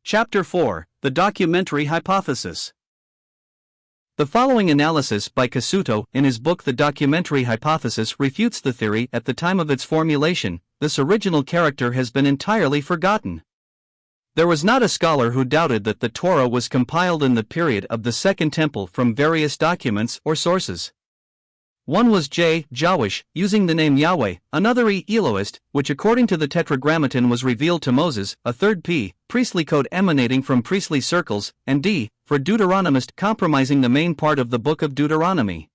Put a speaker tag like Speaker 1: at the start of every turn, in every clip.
Speaker 1: Chapter 4, The Documentary Hypothesis. The following analysis by Cassuto in his book The Documentary Hypothesis refutes the theory at the time of its formulation. This original character has been entirely forgotten. There was not a scholar who doubted that the Torah was compiled in the period of the Second Temple from various documents or sources. One was Jewish, using the name Yahweh, another Elohist, which according to the Tetragrammaton was revealed to Moses, a third priestly code emanating from priestly circles, and D, for Deuteronomist, compromising the main part of the book of Deuteronomy.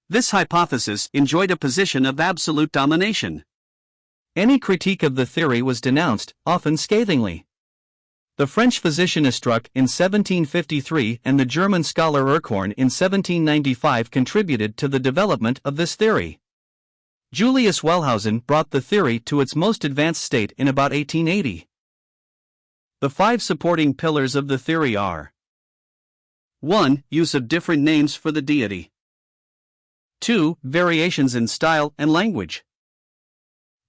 Speaker 1: This hypothesis enjoyed a position of absolute domination. Any critique of the theory was denounced, often scathingly. The French physician Estruc in 1753 and the German scholar Erkorn in 1795 contributed to the development of this theory. Julius Wellhausen brought the theory to its most advanced state in about 1880. The 5 supporting pillars of the theory are: 1. Use of different names for the deity. 2. Variations in style and language.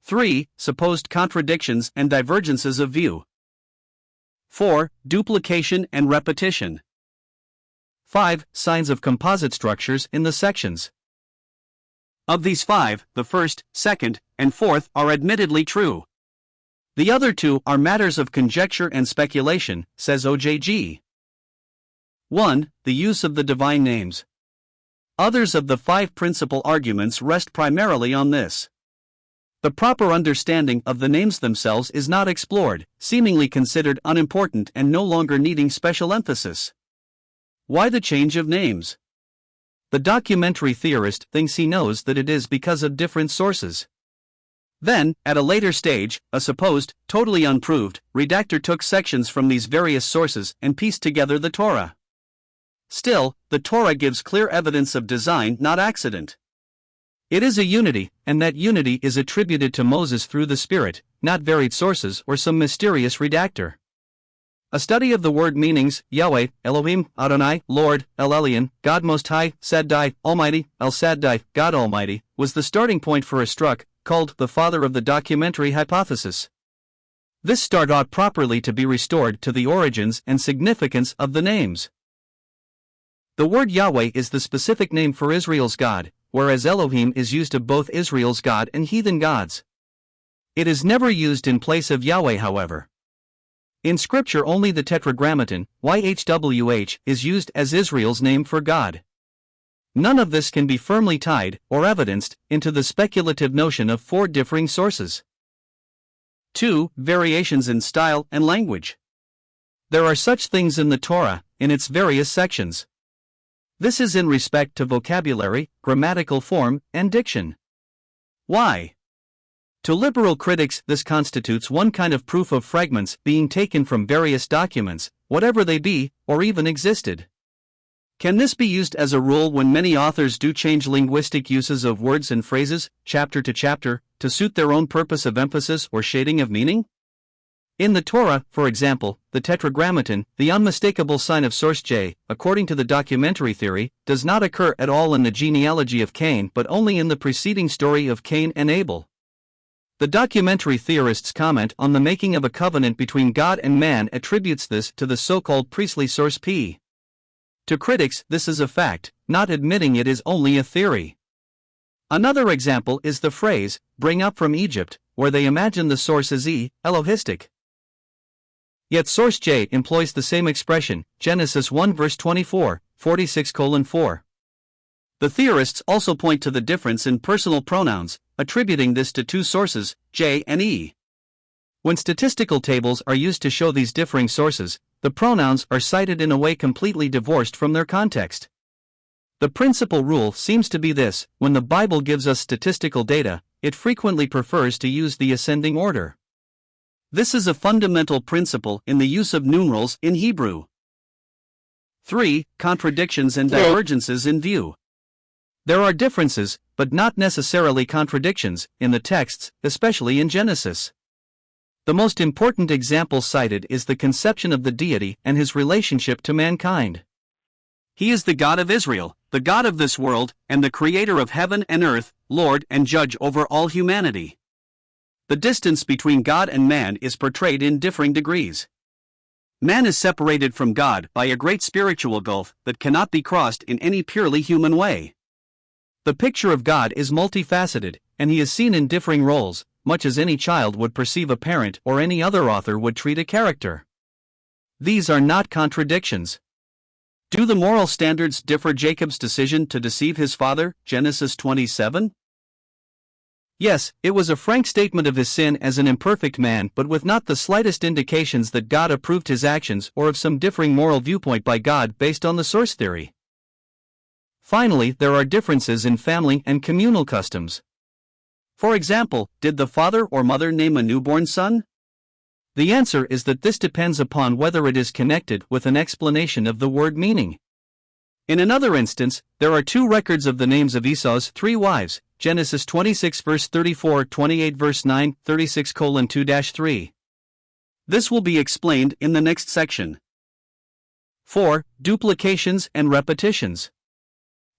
Speaker 1: 3. Supposed contradictions and divergences of view. 4. Duplication and repetition. 5. Signs of composite structures in the sections. Of these 5, the first, second, and fourth are admittedly true. The other 2 are matters of conjecture and speculation, says OJG. 1. The use of the divine names. Others of the 5 principal arguments rest primarily on this. The proper understanding of the names themselves is not explored, seemingly considered unimportant and no longer needing special emphasis. Why the change of names? The documentary theorist thinks he knows that it is because of different sources. Then, at a later stage, a supposed, totally unproved, redactor took sections from these various sources and pieced together the Torah. Still, the Torah gives clear evidence of design, not accident. It is a unity, and that unity is attributed to Moses through the Spirit, not varied sources or some mysterious redactor. A study of the word meanings, Yahweh, Elohim, Adonai, Lord, El Elyon, God Most High, Shaddai, Almighty, El Shaddai, God Almighty, was the starting point for Estruc, called the father of the documentary hypothesis. This start ought properly to be restored to the origins and significance of the names. The word Yahweh is the specific name for Israel's God, whereas Elohim is used of both Israel's God and heathen gods. It is never used in place of Yahweh, however. In Scripture only the Tetragrammaton, YHWH, is used as Israel's name for God. None of this can be firmly tied, or evidenced, into the speculative notion of 4 differing sources. 2. Variations in style and language. There are such things in the Torah, in its various sections. This is in respect to vocabulary, grammatical form, and diction. Why? To liberal critics, this constitutes one kind of proof of fragments being taken from various documents, whatever they be, or even existed. Can this be used as a rule when many authors do change linguistic uses of words and phrases, chapter to chapter, to suit their own purpose of emphasis or shading of meaning? In the Torah, for example, the Tetragrammaton, the unmistakable sign of source J, according to the documentary theory, does not occur at all in the genealogy of Cain but only in the preceding story of Cain and Abel. The documentary theorist's comment on the making of a covenant between God and man attributes this to the so-called priestly source P. To critics, this is a fact, not admitting it is only a theory. Another example is the phrase, bring up from Egypt, where they imagine the source as Elohistic. Yet source J employs the same expression, Genesis 1 verse 24, 46:4. The theorists also point to the difference in personal pronouns, attributing this to 2 sources, J and E. When statistical tables are used to show these differing sources, the pronouns are cited in a way completely divorced from their context. The principal rule seems to be this: when the Bible gives us statistical data, it frequently prefers to use the ascending order. This is a fundamental principle in the use of numerals in Hebrew. 3. Contradictions and divergences in view. There are differences, but not necessarily contradictions, in the texts, especially in Genesis. The most important example cited is the conception of the deity and his relationship to mankind. He is the God of Israel, the God of this world, and the creator of heaven and earth, Lord and judge over all humanity. The distance between God and man is portrayed in differing degrees.
Speaker 2: Man is separated from God by a great spiritual gulf that cannot be crossed in any purely human way. The picture of God is multifaceted, and he is seen in differing roles, much as any child would perceive a parent or any other author would treat a character. These are not contradictions. Do the moral standards differ? Jacob's decision to deceive his father, Genesis 27? Yes, it was a frank statement of his sin as an imperfect man, but with not the slightest indications that God approved his actions or of some differing moral viewpoint by God based on the source theory. Finally, there are differences in family and communal customs. For example, did the father or mother name a newborn son? The answer is that this depends upon whether it is connected with an explanation of the word meaning. In another instance, there are two records of the names of Esau's 3 wives, Genesis 26 verse 34, 28 verse 9, 36:2-3. This will be explained in the next section. 4. Duplications and repetitions.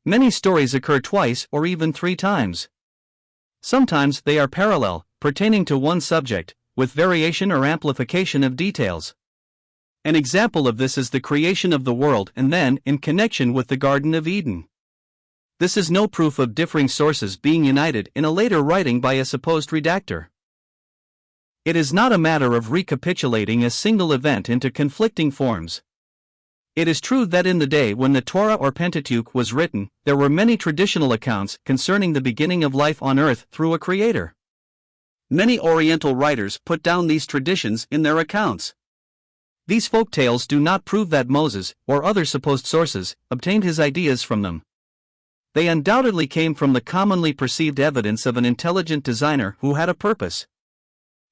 Speaker 2: Many stories occur twice or even 3 times. Sometimes they are parallel, pertaining to one subject, with variation or amplification of details. An example of this is the creation of the world and then in connection with the Garden of Eden. This is no proof of differing sources being united in a later writing by a supposed redactor. It is not a matter of recapitulating a single event into conflicting forms. It is true that in the day when the Torah or Pentateuch was written, there were many traditional accounts concerning the beginning of life on earth through a creator. Many Oriental writers put down these traditions in their accounts. These folk tales do not prove that Moses, or other supposed sources, obtained his ideas from them. They undoubtedly came from the commonly perceived evidence of an intelligent designer who had a purpose.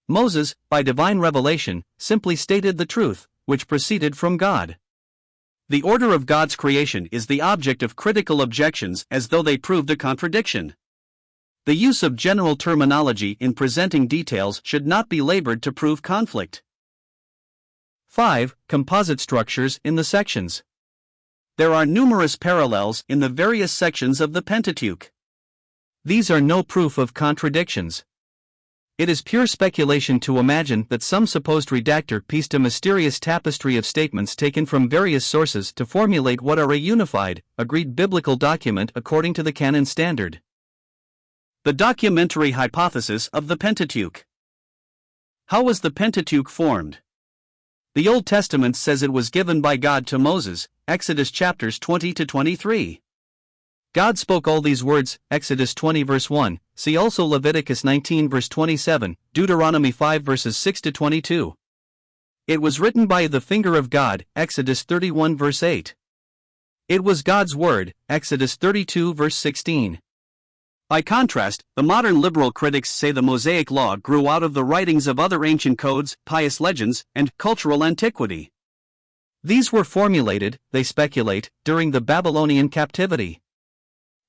Speaker 2: Moses, by divine revelation, simply stated the truth, which proceeded from God. The order of God's creation is the object of critical objections as though they proved a contradiction. The use of general terminology in presenting details should not be labored to prove conflict. 5. Composite structures in the sections. There are numerous parallels in the various sections of the Pentateuch. These are no proof of contradictions. It is pure speculation to imagine that some supposed redactor pieced a mysterious tapestry of statements taken from various sources to formulate what are a unified, agreed biblical document according to the canon standard. The documentary hypothesis of the Pentateuch. How was the Pentateuch formed? The Old Testament says it was given by God to Moses, Exodus chapters 20-23. God spoke all these words, Exodus 20 verse 1, see also Leviticus 19 verse 27, Deuteronomy 5 verses 6-22. It was written by the finger of God, Exodus 31 verse 8. It was God's word, Exodus 32 verse 16. By contrast, the modern liberal critics say the Mosaic Law grew out of the writings of other ancient codes, pious legends, and cultural antiquity. These were formulated, they speculate, during the Babylonian captivity.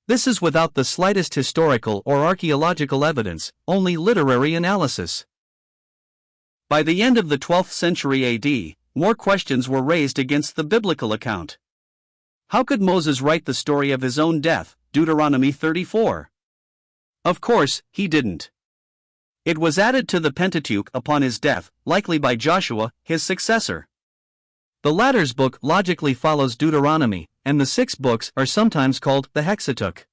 Speaker 2: This is without the slightest historical or archaeological evidence, only literary analysis. By the end of the 12th century AD, more questions were raised against the biblical account. How could Moses write the story of his own death, Deuteronomy 34? Of course, he didn't. It was added to the Pentateuch upon his death, likely by Joshua, his successor. The latter's book logically follows Deuteronomy, and the 6 books are sometimes called the Hexateuch.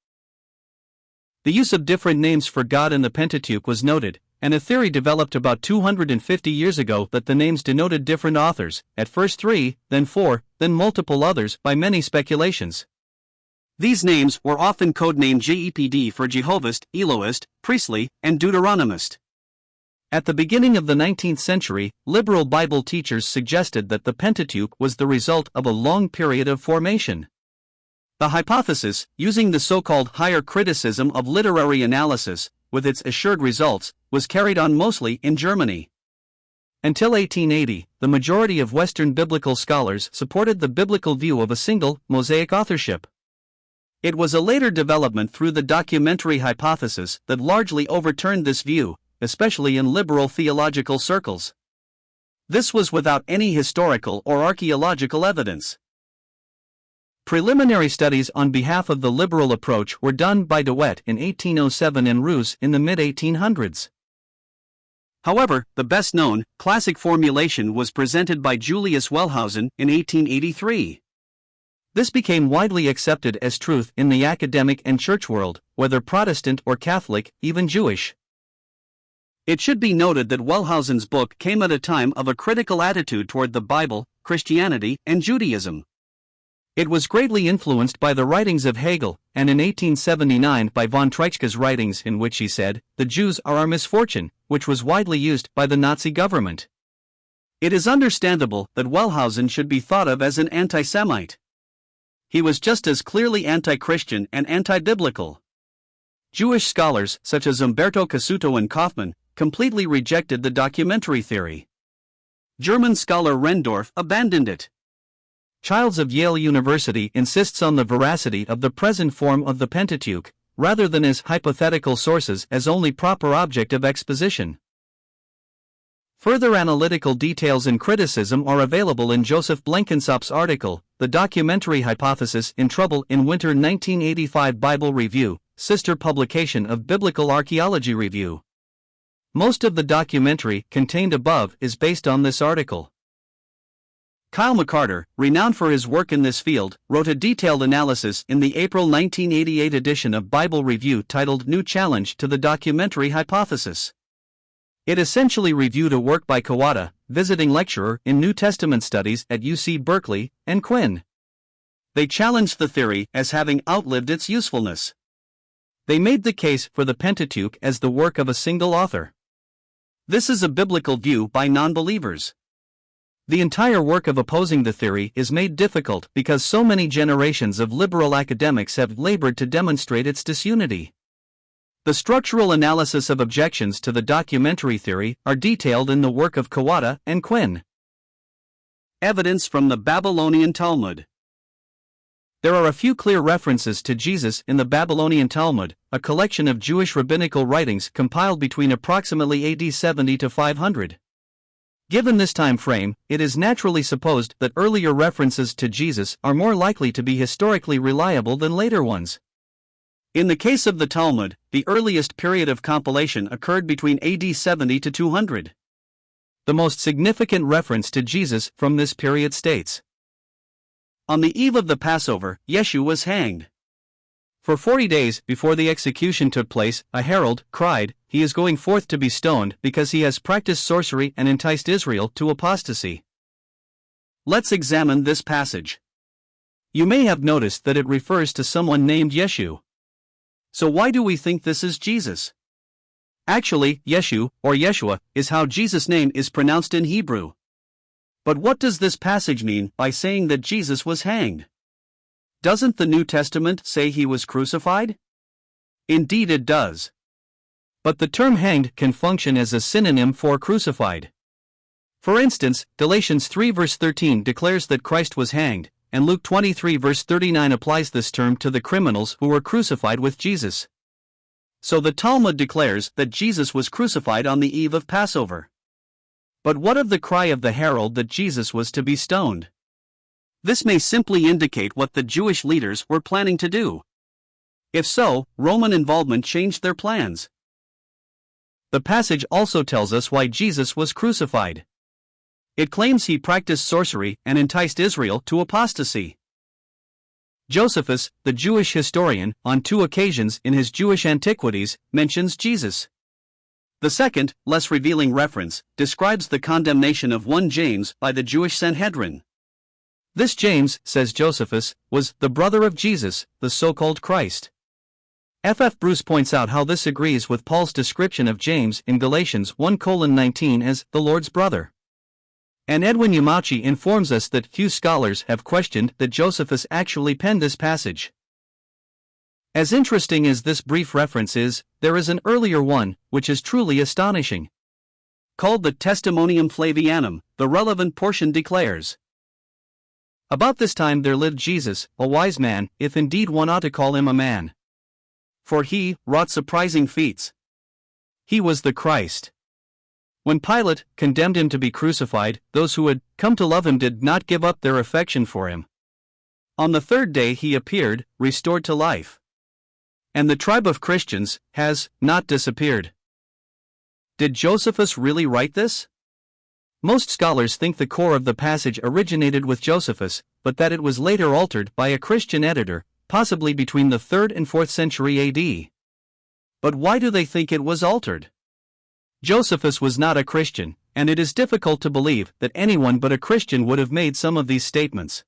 Speaker 2: The use of different names for God in the Pentateuch was noted, and a theory developed about 250 years ago that the names denoted different authors, at first 3, then 4, then multiple others by many speculations. These names were often codenamed JEPD for Jehovahist, Elohist, Priestly, and Deuteronomist. At the beginning of the 19th century, liberal Bible teachers suggested that the Pentateuch was the result of a long period of formation. The hypothesis, using the so-called higher criticism of literary analysis, with its assured results, was carried on mostly in Germany. Until 1880, the majority of Western biblical scholars supported the biblical view of a single, Mosaic authorship. It was a later development through the documentary hypothesis that largely overturned this view, especially in liberal theological circles. This was without any historical or archaeological evidence. Preliminary studies on behalf of the liberal approach were done by De Wet in 1807 and Roos in the mid-1800s. However, the best-known, classic formulation was presented by Julius Wellhausen in 1883.
Speaker 1: This became widely accepted as truth in the academic and church world, whether Protestant or Catholic, even Jewish.
Speaker 2: It should be noted that Wellhausen's book came at a time of a critical attitude toward the Bible, Christianity, and Judaism.
Speaker 1: It was greatly influenced by the writings of Hegel, and in 1879 by von Treitschke's writings in which he said, "The Jews are our misfortune," which was widely used by the Nazi government.
Speaker 2: It is understandable that Wellhausen should be thought of as an anti-Semite. He was just as clearly anti-Christian and anti-biblical. Jewish scholars such as Umberto Cassuto and Kaufmann completely rejected the documentary theory. German scholar Rendorf abandoned it.
Speaker 1: Childs of Yale University insists on the veracity of the present form of the Pentateuch, rather than as hypothetical sources as only proper object of exposition. Further analytical details and criticism are available in Joseph Blenkensop's article, The Documentary Hypothesis in Trouble in Winter 1985 Bible Review, sister publication of Biblical Archaeology Review. Most of the documentary contained above is based on this article.
Speaker 2: Kyle McCarter, renowned for his work in this field, wrote a detailed analysis in the April 1988 edition of Bible Review titled New Challenge to the Documentary Hypothesis. It essentially reviewed a work by Kawada, visiting lecturer in New Testament studies at UC Berkeley, and Quinn. They challenged the theory as having outlived its usefulness. They made the case for the Pentateuch as the work of a single author. This is a biblical view by non-believers. The entire work of opposing the theory is made difficult because so many generations of liberal academics have labored to demonstrate its disunity. The structural analysis of objections to the documentary theory are detailed in the work of Kawada and Quinn. Evidence from the Babylonian Talmud.
Speaker 1: There are a few clear references to Jesus in the Babylonian Talmud, a collection of Jewish rabbinical writings compiled between approximately AD 70 to 500. Given this time frame, it is naturally supposed that earlier references to Jesus are more likely to be historically reliable than later ones.
Speaker 2: In the case of the Talmud, the earliest period of compilation occurred between AD 70 to 200.
Speaker 1: The most significant reference to Jesus from this period states,
Speaker 2: "On the eve of the Passover, Yeshu was hanged.
Speaker 1: For 40 days before the execution took place, a herald cried, 'He is going forth to be stoned because he has practiced sorcery and enticed Israel to apostasy.'"
Speaker 2: Let's examine this passage.
Speaker 1: You may have noticed that it refers to someone named Yeshu.
Speaker 2: So why do we think this is Jesus?
Speaker 1: Actually, Yeshu, or Yeshua, is how Jesus' name is pronounced in Hebrew.
Speaker 2: But what does this passage mean by saying that Jesus was hanged? Doesn't the New Testament say he was crucified? Indeed it does.
Speaker 1: But the term hanged can function as a synonym for crucified. For instance, Galatians 3 verse 13 declares that Christ was hanged, and Luke 23 verse 39 applies this term to the criminals who were crucified with Jesus.
Speaker 2: So the Talmud declares that Jesus was crucified on the eve of Passover. But what of the cry of the herald that Jesus was to be stoned? This may simply indicate what the Jewish leaders were planning to do. If so, Roman involvement changed their plans.
Speaker 1: The passage also tells us why Jesus was crucified.
Speaker 2: It claims he practiced sorcery and enticed Israel to apostasy.
Speaker 1: Josephus, the Jewish historian, on 2 occasions in his Jewish Antiquities, mentions Jesus.
Speaker 2: The second, less revealing reference, describes the condemnation of one James by the Jewish Sanhedrin.
Speaker 1: This James, says Josephus, was the brother of Jesus, the so-called Christ. F. Bruce points out how this agrees with Paul's description of James in Galatians 1:19 as the Lord's brother. And Edwin Yamauchi informs us that few scholars have questioned that Josephus actually penned this passage. As interesting as this brief reference is, there is an earlier one, which is truly astonishing.
Speaker 2: Called the Testimonium Flavianum, the relevant portion declares,
Speaker 1: "About this time there lived Jesus, a wise man, if indeed one ought to call him a man.
Speaker 2: For he wrought surprising feats.
Speaker 1: He was the Christ. When Pilate condemned him to be crucified, those who had come to love him did not give up their affection for him. On the third day he appeared, restored to life. And the tribe of Christians has not disappeared." Did Josephus really write this? Most scholars think the core of the passage originated with Josephus, but that it was later altered by a Christian editor, possibly between the 3rd and 4th century AD. But why do they think it was altered? Josephus was not a Christian, and it is difficult to believe that anyone but a Christian would have made some of these statements.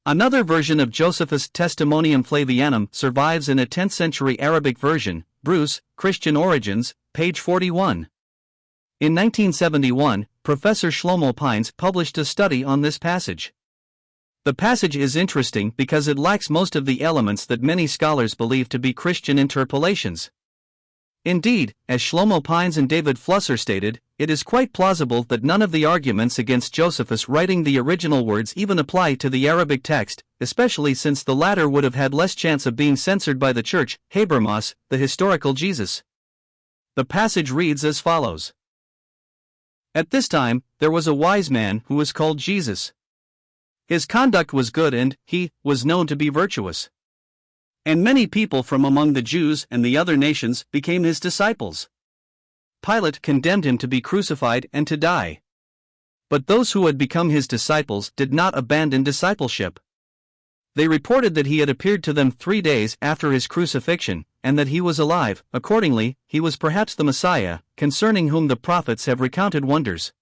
Speaker 1: Another version of Josephus' Testimonium Flavianum survives in a 10th century Arabic version, Bruce, Christian Origins, page 41. In 1971, Professor Shlomo Pines published a study on this passage. The passage is interesting because it lacks most of the elements that many scholars believe to be Christian interpolations. Indeed, as Shlomo Pines and David Flusser stated, it is quite plausible that none of the arguments against Josephus writing the original words even apply to the Arabic text, especially since the latter would have had less chance of being censored by the church. Habermas, the historical Jesus. The passage reads as follows. At this time, there was a wise man who was called Jesus. His conduct was good and he was known to be virtuous. And many people from among the Jews and the other nations became his disciples. Pilate condemned him to be crucified and to die. But those who had become his disciples did not abandon discipleship. They reported that he had appeared to them 3 days after his crucifixion, and that he was alive. Accordingly, he was perhaps the Messiah, concerning whom the prophets have recounted wonders.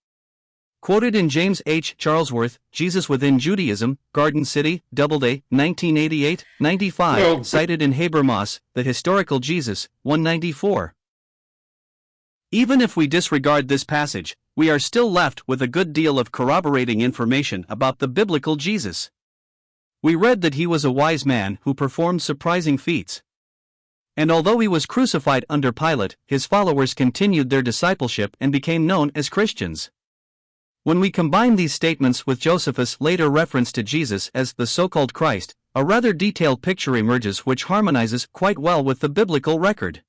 Speaker 1: Quoted in James H. Charlesworth, Jesus Within Judaism, Garden City, Doubleday, 1988-95,
Speaker 3: No.
Speaker 1: cited in Habermas, The Historical Jesus, 194. Even if we disregard this passage, we are still left with a good deal of corroborating information about the biblical Jesus. We read that he was a wise man who performed surprising feats. And although he was crucified under Pilate, his followers continued their discipleship and became known as Christians. When we combine these statements with Josephus' later reference to Jesus as the so-called Christ, a rather detailed picture emerges which harmonizes quite well with the biblical record.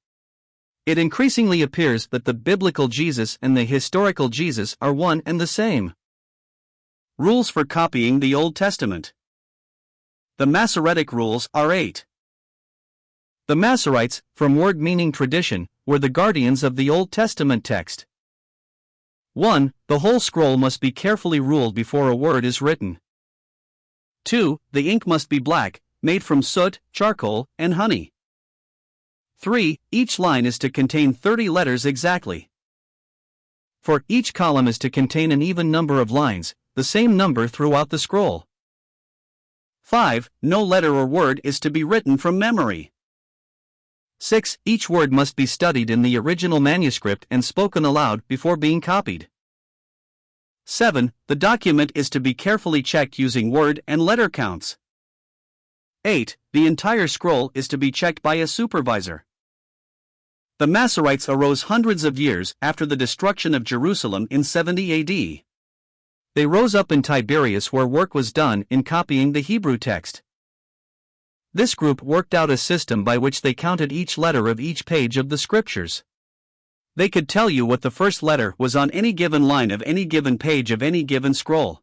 Speaker 1: It increasingly appears that the biblical Jesus and the historical Jesus are one and the same. Rules for copying the Old Testament. The Masoretic rules are 8. The Masoretes, from word meaning tradition, were the guardians of the Old Testament text. 1. The whole scroll must be carefully ruled before a word is written. 2. The ink must be black, made from soot, charcoal, and honey. 3. Each line is to contain 30 letters exactly. 4. Each column is to contain an even number of lines, the same number throughout the scroll. 5. No letter or word is to be written from memory. 6. Each word must be studied in the original manuscript and spoken aloud before being copied. 7. The document is to be carefully checked using word and letter counts. 8. The entire scroll is to be checked by a supervisor. The Masoretes arose hundreds of years after the destruction of Jerusalem in 70 AD. They rose up in Tiberias where work was done in copying the Hebrew text. This group worked out a system by which they counted each letter of each page of the scriptures. They could tell you what the first letter was on any given line of any given page of any given scroll.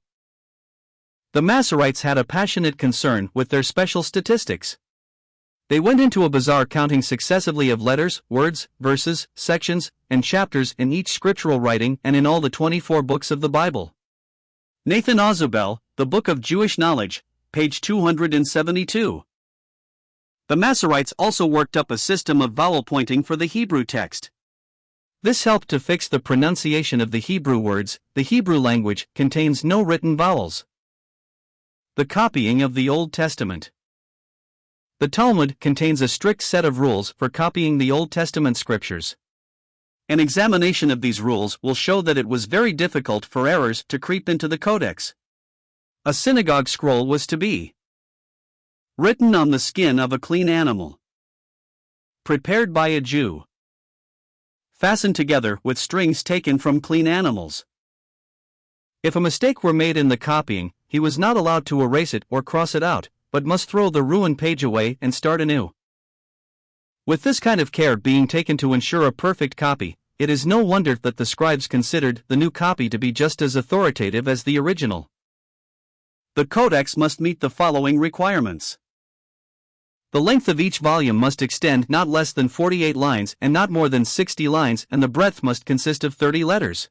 Speaker 1: The Masoretes had a passionate concern with their special statistics. They went into a bazaar counting successively of letters, words, verses, sections, and chapters in each scriptural writing and in all the 24 books of the Bible. Nathan Ozubel, The Book of Jewish Knowledge, page 272. The Masoretes also worked up a system of vowel pointing for the Hebrew text. This helped to fix the pronunciation of the Hebrew words. The Hebrew language contains no written vowels. The copying of the Old Testament. The Talmud contains a strict set of rules for copying the Old Testament scriptures. An examination of these rules will show that it was very difficult for errors to creep into the codex. A synagogue scroll was to be written on the skin of a clean animal, prepared by a Jew, fastened together with strings taken from clean animals. If a mistake were made in the copying, he was not allowed to erase it or cross it out, but must throw the ruined page away and start anew. With this kind of care being taken to ensure a perfect copy, it is no wonder that the scribes considered the new copy to be just as authoritative as the original. The codex must meet the following requirements. The length of each volume must extend not less than 48 lines and not more than 60 lines, and the breadth must consist of 30 letters.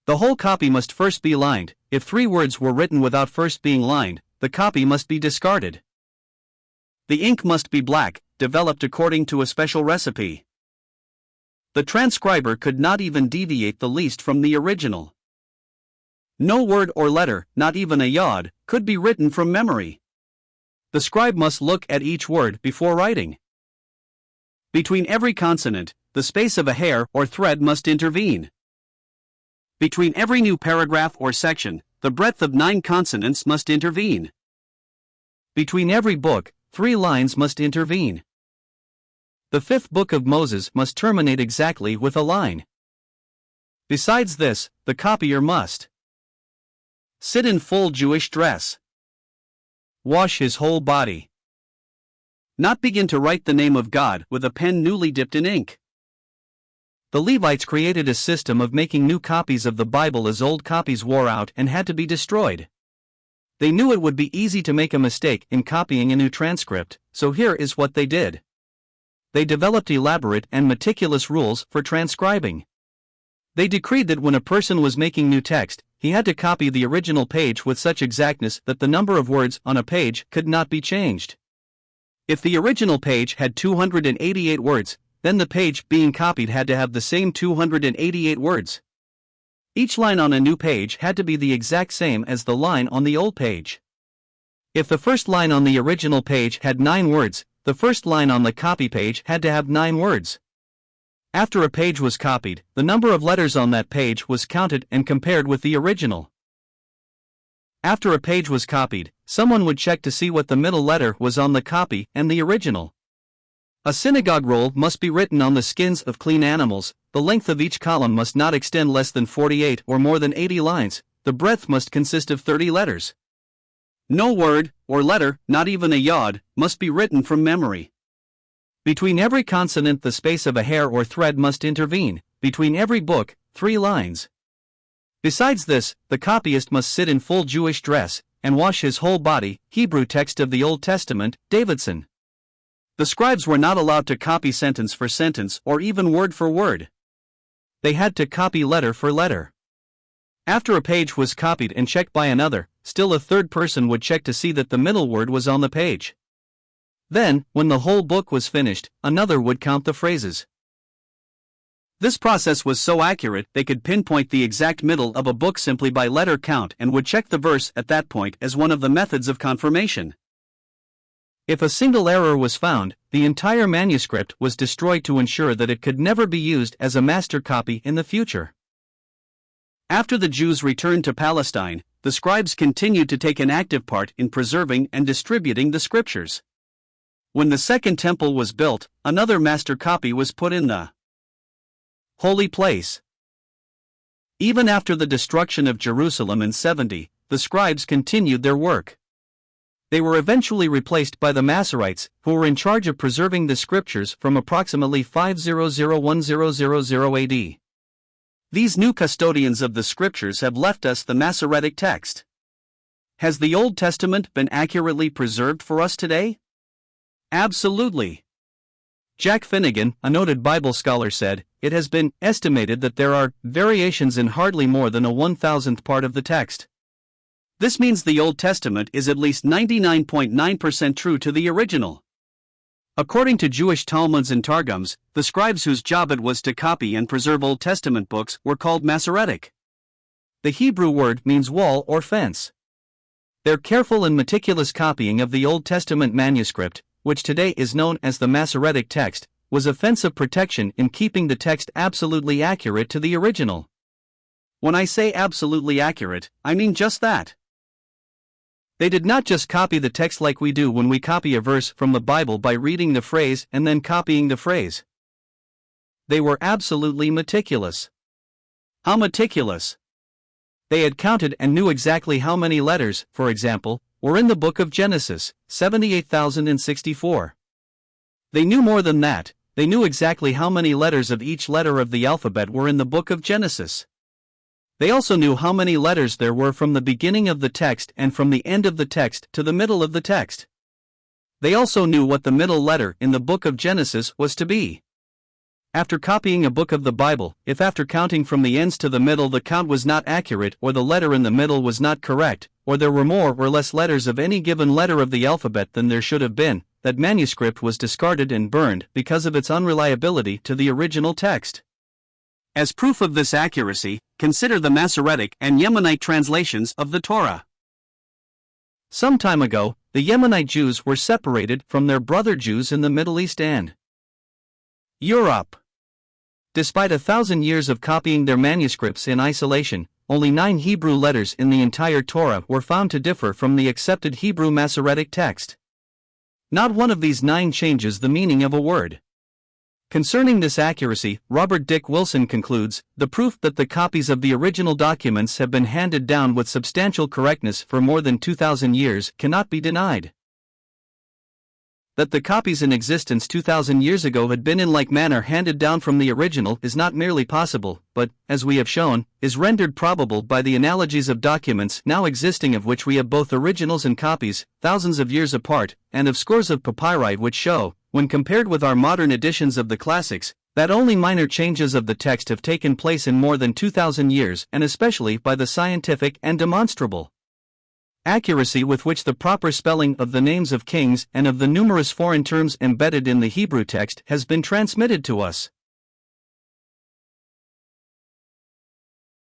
Speaker 1: The whole copy must first be lined. If 3 words were written without first being lined, the copy must be discarded. The ink must be black, developed according to a special recipe. The transcriber could not even deviate the least from the original. No word or letter, not even a yod, could be written from memory. The scribe must look at each word before writing. Between every consonant, the space of a hair or thread must intervene. Between every new paragraph or section, the breadth of 9 consonants must intervene. Between every book, 3 lines must intervene. The 5th book of Moses must terminate exactly with a line. Besides this, the copier must sit in full Jewish dress, wash his whole body, not begin to write the name of God with a pen newly dipped in ink. The Levites created a system of making new copies of the Bible as old copies wore out and had to be destroyed. They knew it would be easy to make a mistake in copying a new transcript, so here is what they did. They developed elaborate and meticulous rules for transcribing. They decreed that when a person was making new text, he had to copy the original page with such exactness that the number of words on a page could not be changed. If the original page had 288 words, then the page being copied had to have the same 288 words. Each line on a new page had to be the exact same as the line on the old page. If the first line on the original page had 9 words, the first line on the copy page had to have 9 words. After a page was copied, the number of letters on that page was counted and compared with the original. After a page was copied, someone would check to see what the middle letter was on the copy and the original. A synagogue roll must be written on the skins of clean animals. The length of each column must not extend less than 48 or more than 80 lines. The breadth must consist of 30 letters. No word or letter, not even a yod, must be written from memory. Between every consonant, the space of a hair or thread must intervene. Between every book, 3 lines. Besides this, the copyist must sit in full Jewish dress and wash his whole body. Hebrew text of the Old Testament, Davidson. The scribes were not allowed to copy sentence for sentence or even word for word. They had to copy letter for letter. After a page was copied and checked by another, still a third person would check to see that the middle word was on the page. Then, when the whole book was finished, another would count the phrases. This process was so accurate they could pinpoint the exact middle of a book simply by letter count and would check the verse at that point as one of the methods of confirmation. If a single error was found, the entire manuscript was destroyed to ensure that it could never be used as a master copy in the future. After the Jews returned to Palestine, the scribes continued to take an active part in preserving and distributing the scriptures. When the Second Temple was built, another master copy was put in the holy place. Even after the destruction of Jerusalem in 70, the scribes continued their work. They were eventually replaced by the Masoretes, who were in charge of preserving the scriptures from approximately 500–1000 AD. These new custodians of the scriptures have left us the Masoretic text. Has the Old Testament been accurately preserved for us today? Absolutely. Jack Finnegan, a noted Bible scholar, said, "It has been estimated that there are variations in hardly more than a 1,000th part of the text." This means the Old Testament is at least 99.9% true to the original. According to Jewish Talmuds and Targums, the scribes whose job it was to copy and preserve Old Testament books were called Masoretic. The Hebrew word means wall or fence. Their careful and meticulous copying of the Old Testament manuscript, which today is known as the Masoretic text, was a fence of protection in keeping the text absolutely accurate to the original. When I say absolutely accurate, I mean just that. They did not just copy the text like we do when we copy a verse from the Bible by reading the phrase and then copying the phrase. They were absolutely meticulous. How meticulous? They had counted and knew exactly how many letters, for example, were in the book of Genesis, 78,064. They knew more than that. They knew exactly how many letters of each letter of the alphabet were in the book of Genesis. They also knew how many letters there were from the beginning of the text and from the end of the text to the middle of the text. They also knew what the middle letter in the book of Genesis was to be. After copying a book of the Bible, if after counting from the ends to the middle the count was not accurate, or the letter in the middle was not correct, or there were more or less letters of any given letter of the alphabet than there should have been, that manuscript was discarded and burned because of its unreliability to the original text.
Speaker 2: As proof of this accuracy, consider the Masoretic and Yemenite translations of the Torah.
Speaker 1: Some time ago, the Yemenite Jews were separated from their brother Jews in the Middle East and Europe. Despite 1,000 years of copying their manuscripts in isolation, only 9 Hebrew letters in the entire Torah were found to differ from the accepted Hebrew Masoretic text. Not one of these 9 changes the meaning of a word. Concerning this accuracy, Robert Dick Wilson concludes, the proof that the copies of the original documents have been handed down with substantial correctness for more than 2,000 years cannot be denied. That the copies in existence 2,000 years ago had been in like manner handed down from the original is not merely possible, but, as we have shown, is rendered probable by the analogies of documents now existing of which we have both originals and copies, thousands of years apart, and of scores of papyri which show, when compared with our modern editions of the classics, that only minor changes of the text have taken place in more than 2,000 years, and especially by the scientific and demonstrable accuracy with which the proper spelling of the names of kings and of the numerous foreign terms embedded in the Hebrew text has been transmitted to us.